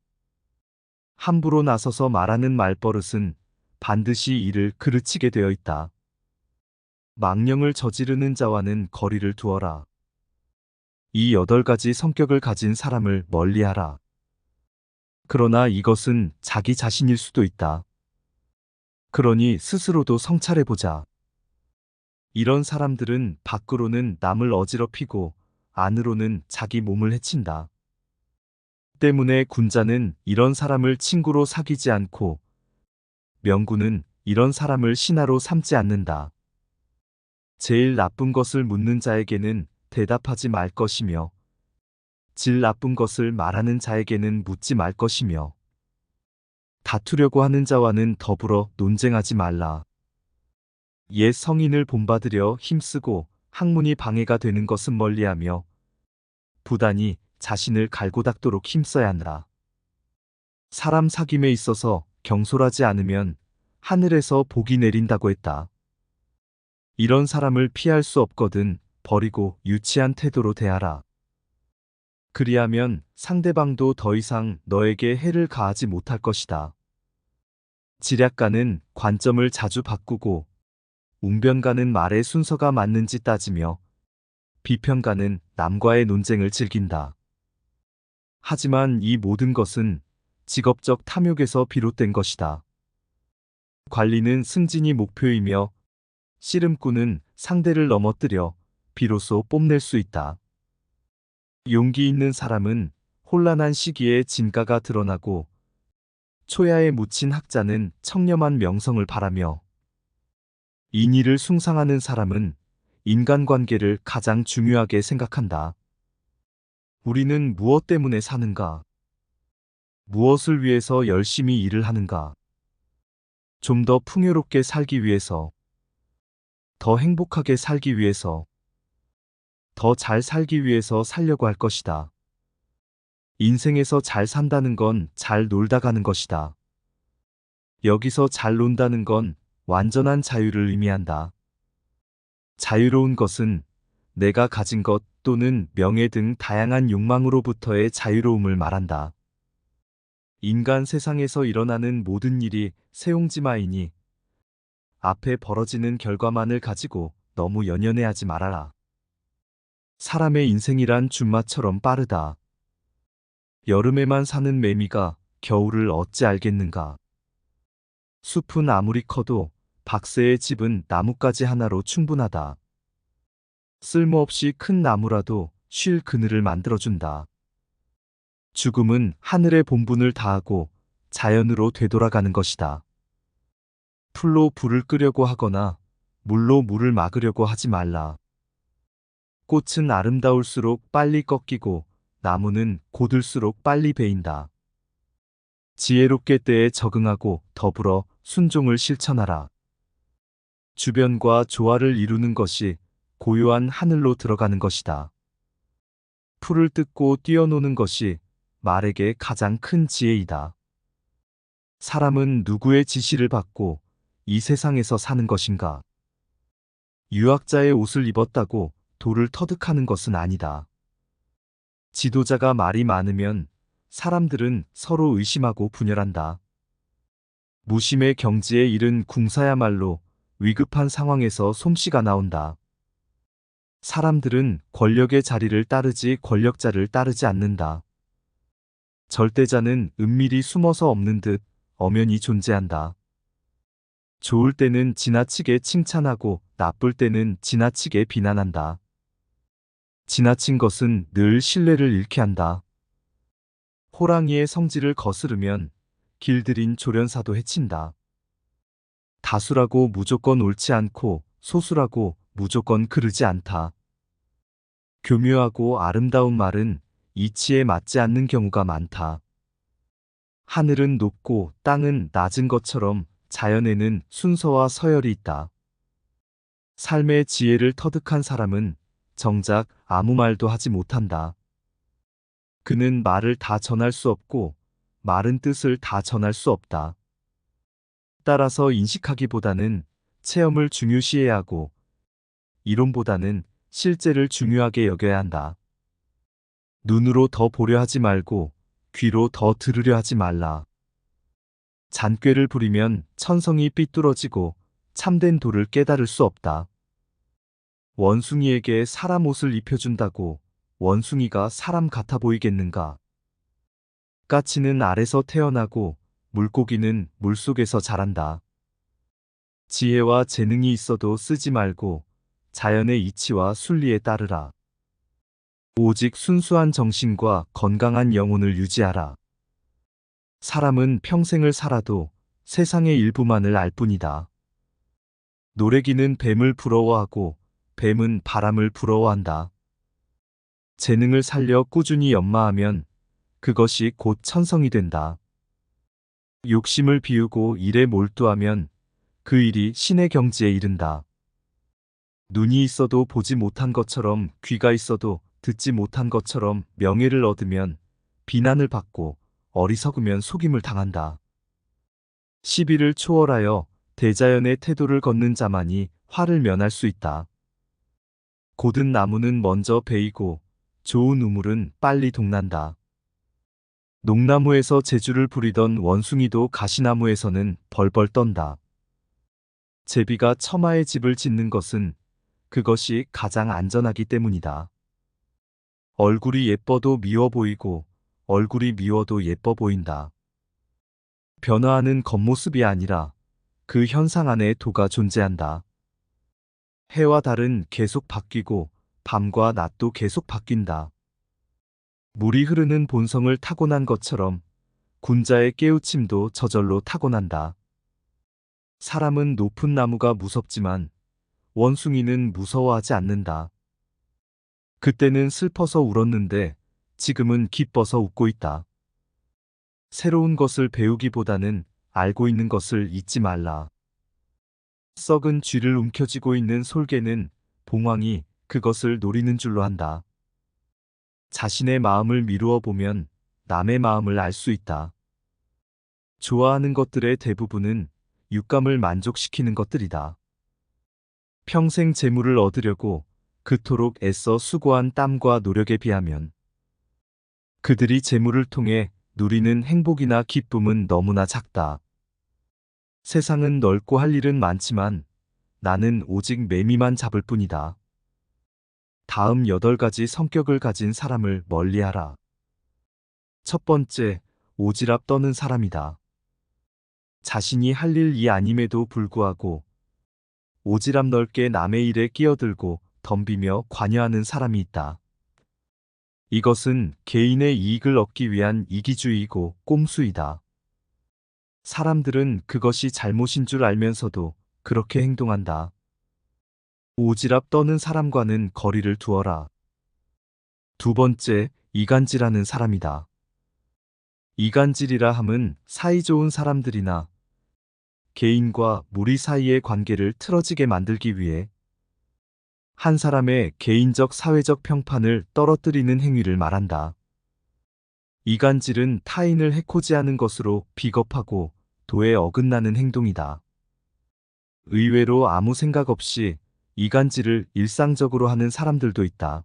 함부로 나서서 말하는 말버릇은 반드시 이를 그르치게 되어 있다. 망령을 저지르는 자와는 거리를 두어라. 이 8가지 성격을 가진 사람을 멀리하라. 그러나 이것은 자기 자신일 수도 있다. 그러니 스스로도 성찰해보자. 이런 사람들은 밖으로는 남을 어지럽히고 안으로는 자기 몸을 해친다. 때문에 군자는 이런 사람을 친구로 사귀지 않고 명군은 이런 사람을 신하로 삼지 않는다. 제일 나쁜 것을 묻는 자에게는 대답하지 말 것이며 질 나쁜 것을 말하는 자에게는 묻지 말 것이며 다투려고 하는 자와는 더불어 논쟁하지 말라. 옛 성인을 본받으려 힘쓰고 학문이 방해가 되는 것은 멀리하며 부단히 자신을 갈고 닦도록 힘써야 한다. 사람 사귐에 있어서 경솔하지 않으면 하늘에서 복이 내린다고 했다. 이런 사람을 피할 수 없거든 버리고 유치한 태도로 대하라. 그리하면 상대방도 더 이상 너에게 해를 가하지 못할 것이다. 지략가는 관점을 자주 바꾸고 웅변가는 말의 순서가 맞는지 따지며 비평가는 남과의 논쟁을 즐긴다. 하지만 이 모든 것은 직업적 탐욕에서 비롯된 것이다. 관리는 승진이 목표이며 씨름꾼은 상대를 넘어뜨려 비로소 뽐낼 수 있다. 용기 있는 사람은 혼란한 시기에 진가가 드러나고 초야에 묻힌 학자는 청렴한 명성을 바라며 인의를 숭상하는 사람은 인간관계를 가장 중요하게 생각한다. 우리는 무엇 때문에 사는가? 무엇을 위해서 열심히 일을 하는가? 좀 더 풍요롭게 살기 위해서, 더 행복하게 살기 위해서, 더 잘 살기 위해서 살려고 할 것이다. 인생에서 잘 산다는 건 잘 놀다 가는 것이다. 여기서 잘 논다는 건 완전한 자유를 의미한다. 자유로운 것은 내가 가진 것 또는 명예 등 다양한 욕망으로부터의 자유로움을 말한다. 인간 세상에서 일어나는 모든 일이 세옹지마이니 앞에 벌어지는 결과만을 가지고 너무 연연해하지 말아라. 사람의 인생이란 준마처럼 빠르다. 여름에만 사는 매미가 겨울을 어찌 알겠는가. 숲은 아무리 커도 박새의 집은 나뭇가지 하나로 충분하다. 쓸모없이 큰 나무라도 쉴 그늘을 만들어준다. 죽음은 하늘의 본분을 다하고 자연으로 되돌아가는 것이다. 풀로 불을 끄려고 하거나 물로 물을 막으려고 하지 말라. 꽃은 아름다울수록 빨리 꺾이고 나무는 고들수록 빨리 베인다. 지혜롭게 때에 적응하고 더불어 순종을 실천하라. 주변과 조화를 이루는 것이 고요한 하늘로 들어가는 것이다. 풀을 뜯고 뛰어노는 것이 말에게 가장 큰 지혜이다. 사람은 누구의 지시를 받고 이 세상에서 사는 것인가? 유학자의 옷을 입었다고 돌을 터득하는 것은 아니다. 지도자가 말이 많으면 사람들은 서로 의심하고 분열한다. 무심의 경지에 이른 궁사야말로 위급한 상황에서 솜씨가 나온다. 사람들은 권력의 자리를 따르지 권력자를 따르지 않는다. 절대자는 은밀히 숨어서 없는 듯 엄연히 존재한다. 좋을 때는 지나치게 칭찬하고 나쁠 때는 지나치게 비난한다. 지나친 것은 늘 신뢰를 잃게 한다. 호랑이의 성질을 거스르면 길들인 조련사도 해친다. 다수라고 무조건 옳지 않고 소수라고 무조건 그르지 않다. 교묘하고 아름다운 말은 이치에 맞지 않는 경우가 많다. 하늘은 높고 땅은 낮은 것처럼 자연에는 순서와 서열이 있다. 삶의 지혜를 터득한 사람은 정작 아무 말도 하지 못한다. 그는 말을 다 전할 수 없고 말은 뜻을 다 전할 수 없다. 따라서 인식하기보다는 체험을 중요시해야 하고 이론보다는 실제를 중요하게 여겨야 한다. 눈으로 더 보려 하지 말고 귀로 더 들으려 하지 말라. 잔꾀를 부리면 천성이 삐뚤어지고 참된 도를 깨달을 수 없다. 원숭이에게 사람 옷을 입혀준다고 원숭이가 사람 같아 보이겠는가? 까치는 알에서 태어나고 물고기는 물속에서 자란다. 지혜와 재능이 있어도 쓰지 말고 자연의 이치와 순리에 따르라. 오직 순수한 정신과 건강한 영혼을 유지하라. 사람은 평생을 살아도 세상의 일부만을 알 뿐이다. 노래기는 뱀을 부러워하고 뱀은 바람을 부러워한다. 재능을 살려 꾸준히 연마하면 그것이 곧 천성이 된다. 욕심을 비우고 일에 몰두하면 그 일이 신의 경지에 이른다. 눈이 있어도 보지 못한 것처럼 귀가 있어도 듣지 못한 것처럼 명예를 얻으면 비난을 받고 어리석으면 속임을 당한다. 시비를 초월하여 대자연의 태도를 걷는 자만이 화를 면할 수 있다. 고든 나무는 먼저 베이고 좋은 우물은 빨리 동난다. 농나무에서 재주를 부리던 원숭이도 가시나무에서는 벌벌 떤다. 제비가 처마에 집을 짓는 것은 그것이 가장 안전하기 때문이다. 얼굴이 예뻐도 미워 보이고 얼굴이 미워도 예뻐 보인다. 변화하는 겉모습이 아니라 그 현상 안에 도가 존재한다. 해와 달은 계속 바뀌고 밤과 낮도 계속 바뀐다. 물이 흐르는 본성을 타고난 것처럼 군자의 깨우침도 저절로 타고난다. 사람은 높은 나무가 무섭지만 원숭이는 무서워하지 않는다. 그때는 슬퍼서 울었는데 지금은 기뻐서 웃고 있다. 새로운 것을 배우기보다는 알고 있는 것을 잊지 말라. 썩은 쥐를 움켜쥐고 있는 솔개는 봉황이 그것을 노리는 줄로 한다. 자신의 마음을 미루어 보면 남의 마음을 알 수 있다. 좋아하는 것들의 대부분은 육감을 만족시키는 것들이다. 평생 재물을 얻으려고 그토록 애써 수고한 땀과 노력에 비하면 그들이 재물을 통해 누리는 행복이나 기쁨은 너무나 작다. 세상은 넓고 할 일은 많지만 나는 오직 매미만 잡을 뿐이다. 다음 8가지 성격을 가진 사람을 멀리하라. 첫 번째, 오지랖 떠는 사람이다. 자신이 할 일이 아님에도 불구하고 오지랖 넓게 남의 일에 끼어들고 덤비며 관여하는 사람이 있다. 이것은 개인의 이익을 얻기 위한 이기주의이고 꼼수이다. 사람들은 그것이 잘못인 줄 알면서도 그렇게 행동한다. 오지랖 떠는 사람과는 거리를 두어라. 두 번째, 이간질하는 사람이다. 이간질이라 함은 사이좋은 사람들이나 개인과 무리 사이의 관계를 틀어지게 만들기 위해 한 사람의 개인적 사회적 평판을 떨어뜨리는 행위를 말한다. 이간질은 타인을 해코지하는 것으로 비겁하고 도에 어긋나는 행동이다. 의외로 아무 생각 없이 이간질을 일상적으로 하는 사람들도 있다.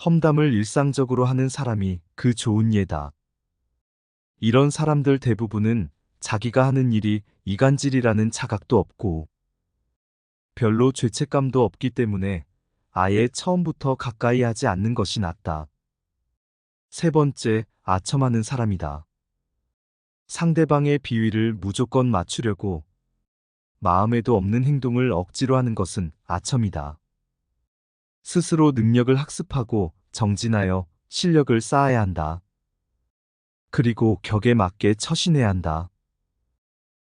험담을 일상적으로 하는 사람이 그 좋은 예다. 이런 사람들 대부분은 자기가 하는 일이 이간질이라는 자각도 없고 별로 죄책감도 없기 때문에 아예 처음부터 가까이 하지 않는 것이 낫다. 세 번째, 아첨하는 사람이다. 상대방의 비위를 무조건 맞추려고 마음에도 없는 행동을 억지로 하는 것은 아첨이다. 스스로 능력을 학습하고 정진하여 실력을 쌓아야 한다. 그리고 격에 맞게 처신해야 한다.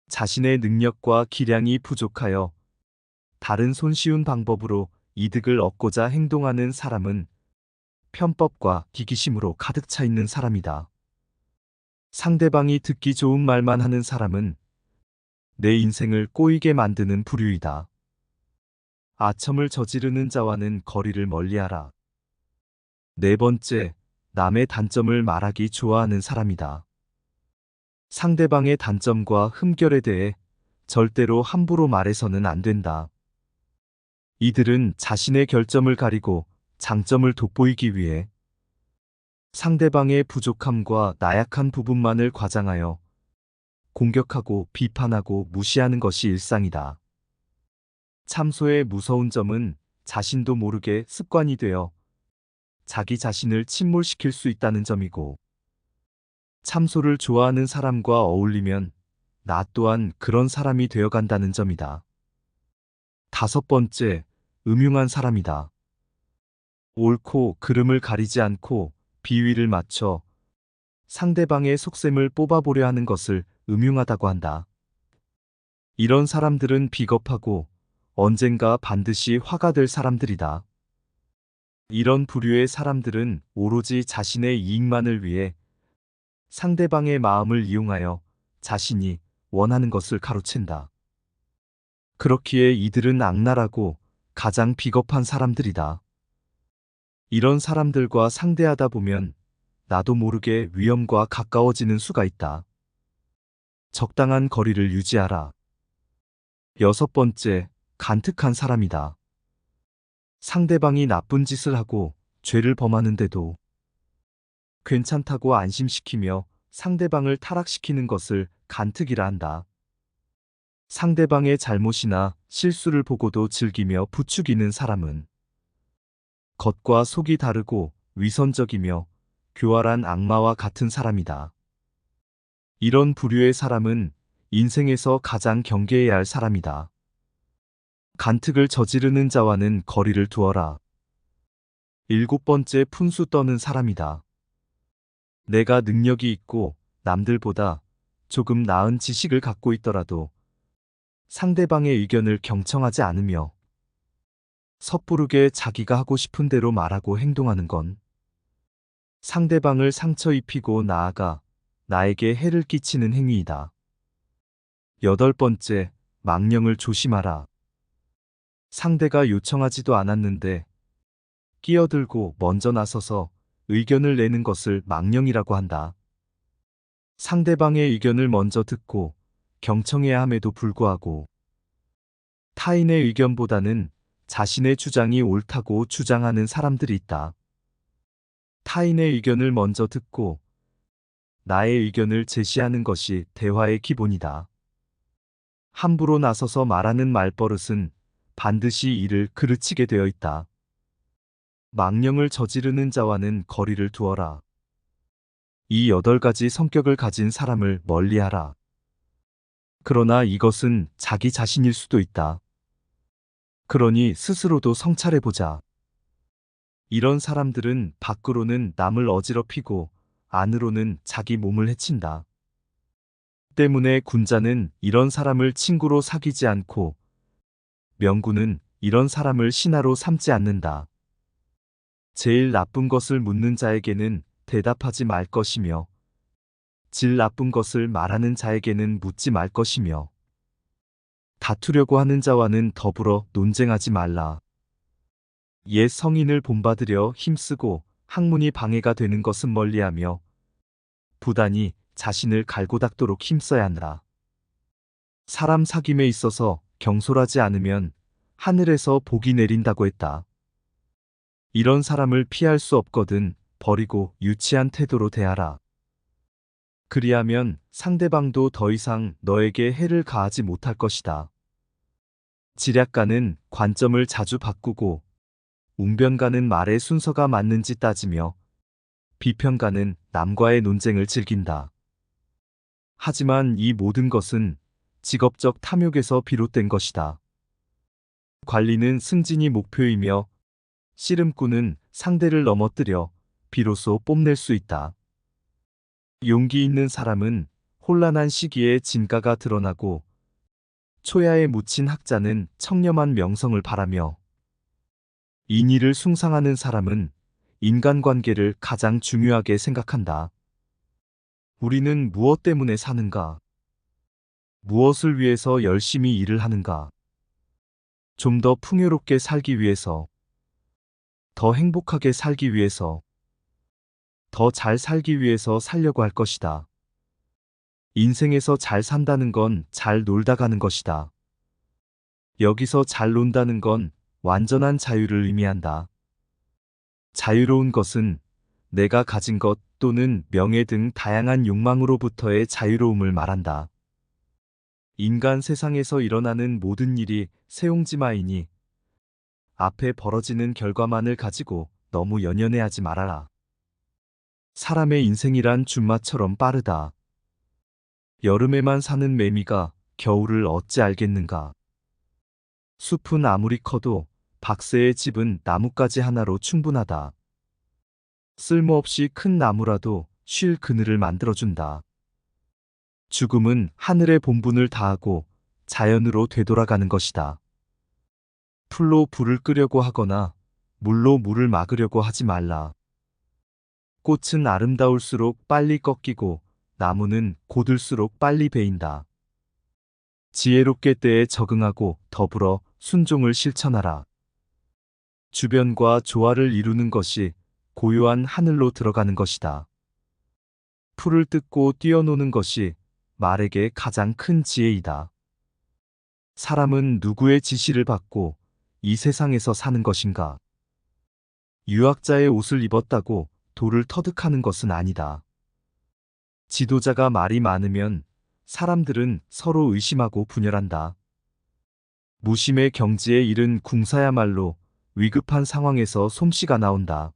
자신의 능력과 기량이 부족하여 다른 손쉬운 방법으로 이득을 얻고자 행동하는 사람은 편법과 기기심으로 가득 차 있는 사람이다. 상대방이 듣기 좋은 말만 하는 사람은 내 인생을 꼬이게 만드는 부류이다. 아첨을 저지르는 자와는 거리를 멀리하라. 네 번째, 남의 단점을 말하기 좋아하는 사람이다. 상대방의 단점과 흠결에 대해 절대로 함부로 말해서는 안 된다. 이들은 자신의 결점을 가리고 장점을 돋보이기 위해 상대방의 부족함과 나약한 부분만을 과장하여 공격하고 비판하고 무시하는 것이 일상이다. 참소의 무서운 점은 자신도 모르게 습관이 되어 자기 자신을 침몰시킬 수 있다는 점이고, 참소를 좋아하는 사람과 어울리면 나 또한 그런 사람이 되어간다는 점이다. 다섯 번째, 음흉한 사람이다. 옳고 그름을 가리지 않고 비위를 맞춰 상대방의 속셈을 뽑아보려 하는 것을 음흉하다고 한다. 이런 사람들은 비겁하고 언젠가 반드시 화가 될 사람들이다. 이런 부류의 사람들은 오로지 자신의 이익만을 위해 상대방의 마음을 이용하여 자신이 원하는 것을 가로챈다. 그렇기에 이들은 악랄하고 가장 비겁한 사람들이다. 이런 사람들과 상대하다 보면 나도 모르게 위험과 가까워지는 수가 있다. 적당한 거리를 유지하라. 여섯 번째, 간특한 사람이다. 상대방이 나쁜 짓을 하고 죄를 범하는데도 괜찮다고 안심시키며 상대방을 타락시키는 것을 간특이라 한다. 상대방의 잘못이나 실수를 보고도 즐기며 부추기는 사람은 겉과 속이 다르고 위선적이며 교활한 악마와 같은 사람이다. 이런 부류의 사람은 인생에서 가장 경계해야 할 사람이다. 간특을 저지르는 자와는 거리를 두어라. 일곱 번째, 푼수 떠는 사람이다. 내가 능력이 있고 남들보다 조금 나은 지식을 갖고 있더라도 상대방의 의견을 경청하지 않으며 섣부르게 자기가 하고 싶은 대로 말하고 행동하는 건 상대방을 상처 입히고 나아가 나에게 해를 끼치는 행위이다. 여덟 번째, 망령을 조심하라. 상대가 요청하지도 않았는데 끼어들고 먼저 나서서 의견을 내는 것을 망령이라고 한다. 상대방의 의견을 먼저 듣고 경청해야 함에도 불구하고 타인의 의견보다는 자신의 주장이 옳다고 주장하는 사람들이 있다. 타인의 의견을 먼저 듣고 나의 의견을 제시하는 것이 대화의 기본이다. 함부로 나서서 말하는 말버릇은 반드시 이를 그르치게 되어 있다. 망령을 저지르는 자와는 거리를 두어라. 이 8가지 성격을 가진 사람을 멀리하라. 그러나 이것은 자기 자신일 수도 있다. 그러니 스스로도 성찰해보자. 이런 사람들은 밖으로는 남을 어지럽히고 안으로는 자기 몸을 해친다. 때문에 군자는 이런 사람을 친구로 사귀지 않고 명군은 이런 사람을 신하로 삼지 않는다. 제일 나쁜 것을 묻는 자에게는 대답하지 말 것이며 질 나쁜 것을 말하는 자에게는 묻지 말 것이며 다투려고 하는 자와는 더불어 논쟁하지 말라. 옛 성인을 본받으려 힘쓰고 학문이 방해가 되는 것은 멀리하며 부단히 자신을 갈고 닦도록 힘써야 한다. 사람 사귐에 있어서 경솔하지 않으면 하늘에서 복이 내린다고 했다. 이런 사람을 피할 수 없거든 버리고 유치한 태도로 대하라. 그리하면 상대방도 더 이상 너에게 해를 가하지 못할 것이다. 지략가는 관점을 자주 바꾸고 웅변가는 말의 순서가 맞는지 따지며 비평가는 남과의 논쟁을 즐긴다. 하지만 이 모든 것은 직업적 탐욕에서 비롯된 것이다. 관리는 승진이 목표이며 씨름꾼은 상대를 넘어뜨려 비로소 뽐낼 수 있다. 용기 있는 사람은 혼란한 시기에 진가가 드러나고 초야에 묻힌 학자는 청렴한 명성을 바라며 인의를 숭상하는 사람은 인간관계를 가장 중요하게 생각한다. 우리는 무엇 때문에 사는가? 무엇을 위해서 열심히 일을 하는가? 좀 더 풍요롭게 살기 위해서, 더 행복하게 살기 위해서, 더 잘 살기 위해서 살려고 할 것이다. 인생에서 잘 산다는 건 잘 놀다 가는 것이다. 여기서 잘 논다는 건 완전한 자유를 의미한다. 자유로운 것은 내가 가진 것 또는 명예 등 다양한 욕망으로부터의 자유로움을 말한다. 인간 세상에서 일어나는 모든 일이 세옹지마이니 앞에 벌어지는 결과만을 가지고 너무 연연해하지 말아라. 사람의 인생이란 준마처럼 빠르다. 여름에만 사는 매미가 겨울을 어찌 알겠는가. 숲은 아무리 커도 박새의 집은 나뭇가지 하나로 충분하다. 쓸모없이 큰 나무라도 쉴 그늘을 만들어준다. 죽음은 하늘의 본분을 다하고 자연으로 되돌아가는 것이다. 풀로 불을 끄려고 하거나 물로 물을 막으려고 하지 말라. 꽃은 아름다울수록 빨리 꺾이고 나무는 고들수록 빨리 베인다. 지혜롭게 때에 적응하고 더불어 순종을 실천하라. 주변과 조화를 이루는 것이 고요한 하늘로 들어가는 것이다. 풀을 뜯고 뛰어노는 것이 말에게 가장 큰 지혜이다. 사람은 누구의 지시를 받고 이 세상에서 사는 것인가? 유학자의 옷을 입었다고 돌을 터득하는 것은 아니다. 지도자가 말이 많으면 사람들은 서로 의심하고 분열한다. 무심의 경지에 이른 궁사야말로 위급한 상황에서 솜씨가 나온다.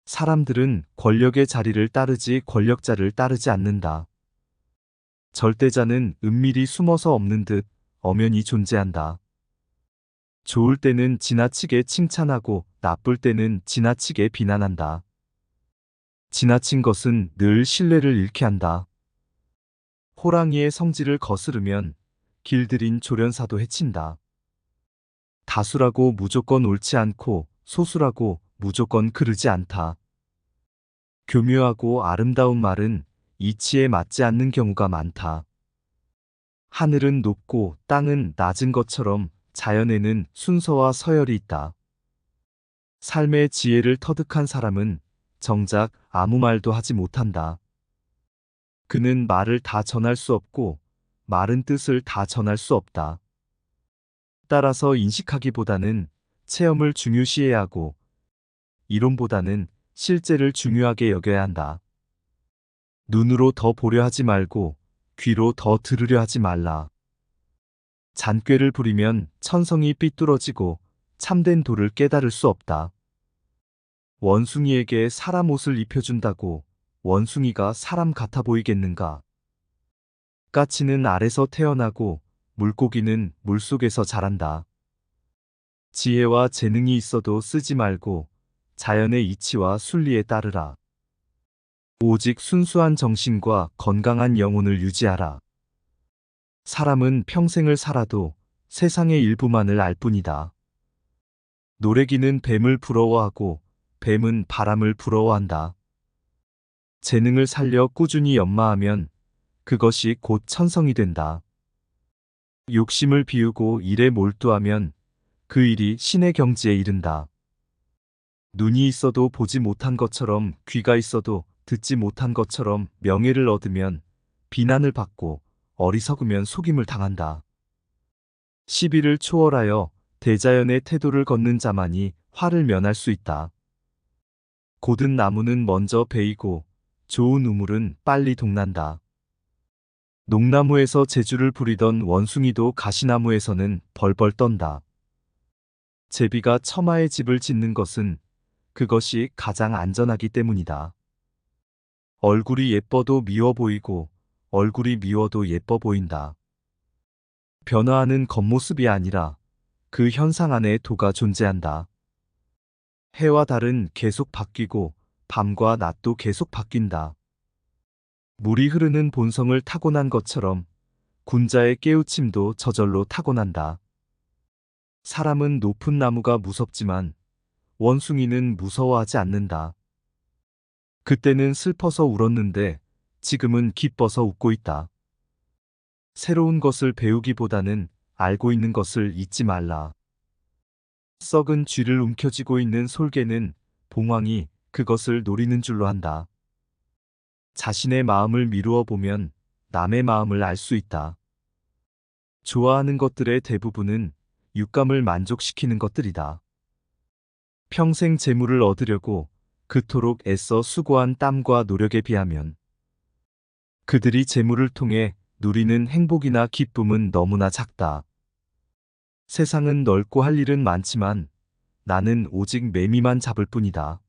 사람들은 권력의 자리를 따르지 권력자를 따르지 않는다. 절대자는 은밀히 숨어서 없는 듯 엄연히 존재한다. 좋을 때는 지나치게 칭찬하고 나쁠 때는 지나치게 비난한다. 지나친 것은 늘 신뢰를 잃게 한다. 호랑이의 성질을 거스르면 길들인 조련사도 해친다. 다수라고 무조건 옳지 않고 소수라고 무조건 그르지 않다. 교묘하고 아름다운 말은 이치에 맞지 않는 경우가 많다. 하늘은 높고 땅은 낮은 것처럼 자연에는 순서와 서열이 있다. 삶의 지혜를 터득한 사람은 정작 아무 말도 하지 못한다. 그는 말을 다 전할 수 없고 말은 뜻을 다 전할 수 없다. 따라서 인식하기보다는 체험을 중요시해야 하고 이론보다는 실제를 중요하게 여겨야 한다. 눈으로 더 보려 하지 말고 귀로 더 들으려 하지 말라. 잔꾀를 부리면 천성이 삐뚤어지고 참된 도를 깨달을 수 없다. 원숭이에게 사람 옷을 입혀준다고 원숭이가 사람 같아 보이겠는가? 까치는 알에서 태어나고 물고기는 물속에서 자란다. 지혜와 재능이 있어도 쓰지 말고 자연의 이치와 순리에 따르라. 오직 순수한 정신과 건강한 영혼을 유지하라. 사람은 평생을 살아도 세상의 일부만을 알 뿐이다. 노래기는 뱀을 부러워하고 뱀은 바람을 부러워한다. 재능을 살려 꾸준히 연마하면 그것이 곧 천성이 된다. 욕심을 비우고 일에 몰두하면 그 일이 신의 경지에 이른다. 눈이 있어도 보지 못한 것처럼, 귀가 있어도 듣지 못한 것처럼 명예를 얻으면 비난을 받고, 어리석으면 속임을 당한다. 시비를 초월하여 대자연의 태도를 걷는 자만이 화를 면할 수 있다. 고든 나무는 먼저 베이고 좋은 우물은 빨리 동난다. 농나무에서 재주를 부리던 원숭이도 가시나무에서는 벌벌 떤다. 제비가 처마에 집을 짓는 것은 그것이 가장 안전하기 때문이다. 얼굴이 예뻐도 미워 보이고 얼굴이 미워도 예뻐 보인다. 변화하는 겉모습이 아니라 그 현상 안에 도가 존재한다. 해와 달은 계속 바뀌고 밤과 낮도 계속 바뀐다. 물이 흐르는 본성을 타고난 것처럼 군자의 깨우침도 저절로 타고난다. 사람은 높은 나무가 무섭지만 원숭이는 무서워하지 않는다. 그때는 슬퍼서 울었는데 지금은 기뻐서 웃고 있다. 새로운 것을 배우기보다는 알고 있는 것을 잊지 말라. 썩은 쥐를 움켜쥐고 있는 솔개는 봉황이 그것을 노리는 줄로 한다. 자신의 마음을 미루어 보면 남의 마음을 알 수 있다. 좋아하는 것들의 대부분은 육감을 만족시키는 것들이다. 평생 재물을 얻으려고 그토록 애써 수고한 땀과 노력에 비하면 그들이 재물을 통해 누리는 행복이나 기쁨은 너무나 작다. 세상은 넓고 할 일은 많지만 나는 오직 매미만 잡을 뿐이다.